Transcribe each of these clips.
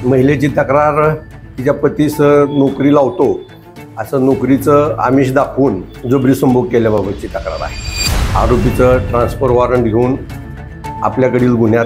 महिलेची तक्रार तिच्या पतीस नोकरी लावतो असं नोकरीचं आमिष दाखवून जबरी संभोग केल्याबाबतची तक्रार आहे। आरोपीचं ट्रान्सफर वॉरंट घेऊन आपल्याकडील गुन्ह्यात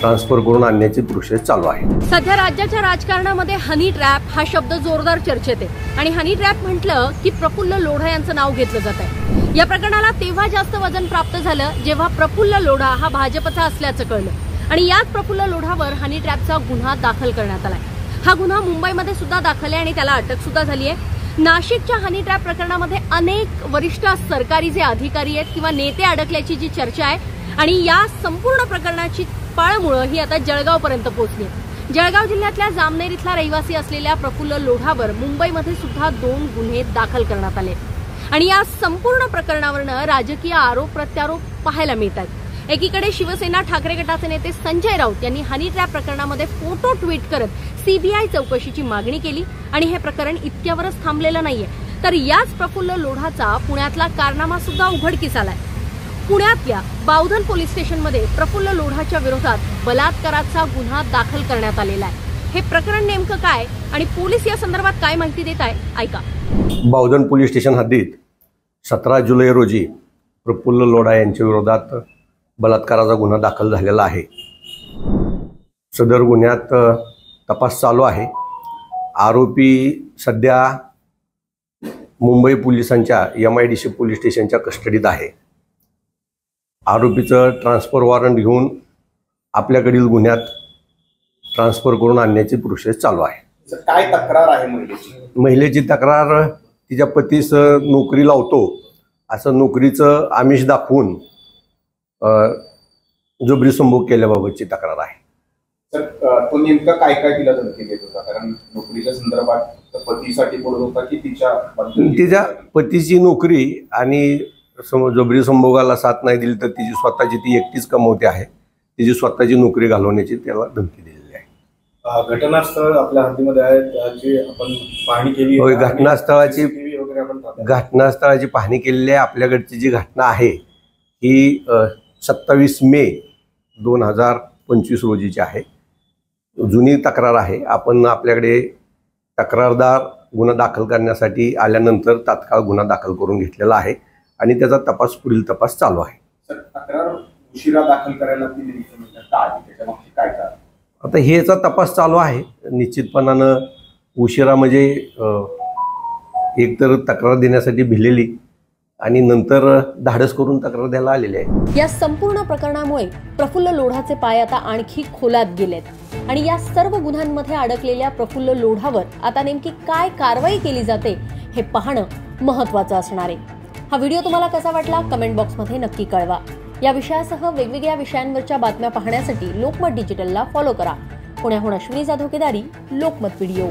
ट्रान्सफर करून आणण्याची प्रोसेस चालू आहे। सध्या राज्याच्या राजकारणामध्ये हनी ट्रॅप हा शब्द जोरदार चर्चेत आहे आणि हनी ट्रॅप म्हटलं की प्रफुल्ल लोढा यांचं नाव घेतलं जात आहे। या प्रकरणाला तेव्हा जास्त वजन प्राप्त झालं जेव्हा प्रफुल्ल लोढा हा भाजपचा असल्याचं कळलं आणि याच प्रफुल्ल लोढावर हनी ट्रॅपचा गुन्हा दाखल करण्यात आलाय। हा गुन्हा मुंबईमध्ये सुद्धा दाखल आहे आणि त्याला अटक सुद्धा झाली आहे। नाशिकच्या हनी ट्रॅप प्रकरणामध्ये अनेक वरिष्ठ सरकारी जे अधिकारी आहेत किंवा नेते अडकल्याची जी चर्चा आहे आणि या संपूर्ण प्रकरणाची पाळमुळं ही आता जळगावपर्यंत पोहोचली। जळगाव जिल्ह्यातल्या जामनेर इथला रहिवासी असलेल्या प्रफुल्ल लोढावर मुंबईमध्ये सुद्धा 2 गुन्हे दाखल करण्यात आले आणि या संपूर्ण प्रकरणावरनं राजकीय आरोप प्रत्यारोप पाहायला मिळतात। एकीकडे शिवसेना ठाकरे गटाचे नेते संजय राऊत यांनी हनी ट्रॅप प्रकरणामध्ये फोटो ट्विट करत सीबीआय चौकशीची मागणी केली आणि हे प्रकरण इतक्यावरच थांबलेलं नाहीये, तर याच प्रफुल्ल लोढाचा पुण्यातला कारनामा सुद्धा उघडकीस आलाय। पुण्यातल्या बावधन पोलीस स्टेशनमध्ये प्रफुल्ल लोढाच्या विरोधात बलात्काराचा गुन्हा दाखल करण्यात आलेला आहे। हे प्रकरण नेमकं काय आणि पोलीस या संदर्भात काय माहिती देत आहे ऐका। बावधन पोलीस स्टेशन हद्दीत 17 जुलै रोजी प्रफुल्ल लोढा यांच्या विरोधात बलात्काराचा गुन्हा दाखल झालेला आहे। सदर गुन्ह्यात तपास चालू आहे। आरोपी सध्या मुंबई पोलिसांच्या MIDC पोलीस स्टेशनच्या कस्टडीत आहे। आरोपीचं ट्रान्सफर वॉरंट घेऊन आपल्याकडील गुन्ह्यात ट्रान्सफर करून आणण्याची प्रोसेस चालू आहे। काय तक्रार आहे महिलेची? महिलेची तक्रार तिच्या पतीस नोकरी लावतो असं नोकरीचं आमिष दाखवून जबरी संभोग केल्याबाबतची तक्रार आहे। सर, तो नेमका काय काय तिला धमकी देत होता? कारण नोकरीच्या संदर्भात पतीसाठी बोलत होता की तिच्या पतीची नोकरी आणि जबरी संभोगाला साथ नाही दिली तर तिची स्वतःची ती एकटीच कमवते आहे, तिची स्वतःची नोकरी घालवण्याची त्याला धमकी दिलेली आहे। घटनास्थळ आपल्या हद्दीमध्ये आहे, त्याची आपण पाहणी केली होय। घटनास्थळाची पाहणी केलेली आहे। आपल्याकडची जी घटना आहे ही 27 मे 2025 रोजीची आहे। जुनी तक्रार आहे। आपण आपल्याकडे तक्रारदार गुन्हा दाखल करण्यासाठी आल्यानंतर तात्काळ गुन्हा दाखल करून घेतलेला आहे आणि त्याचा तपास पुढील तपास चालू आहे। तक्रार उशिरा दाखल करायला काय आता हेचा तपास चालू आहे। निश्चितपणानं उशिरा म्हणजे एकतर तक्रार देण्यासाठी भिलेली आणि नंतर धाडस करून तक्रार द्यायला आलेली आहे। या संपूर्ण प्रकरणामुळे प्रफुल्ल लोढाचे पाय आता आणखी खोलात गेलेत आणि या सर्व गुन्ह्यांमध्ये अडकलेल्या प्रफुल्ल लोढावर आता नेमकी काय कारवाई केली जाते हे पाहणं महत्त्वाचं असणार आहे। हा व्हिडिओ तुम्हाला कसा वाटला कमेंट बॉक्समध्ये नक्की कळवा। या विषयासह वेगवेगळ्या विषयांवरच्या बातम्या पाहण्यासाठी लोकमत डिजिटलला फॉलो करा। पुण्याहून अश्विनी जाधव केदारी, लोकमत व्हिडिओ।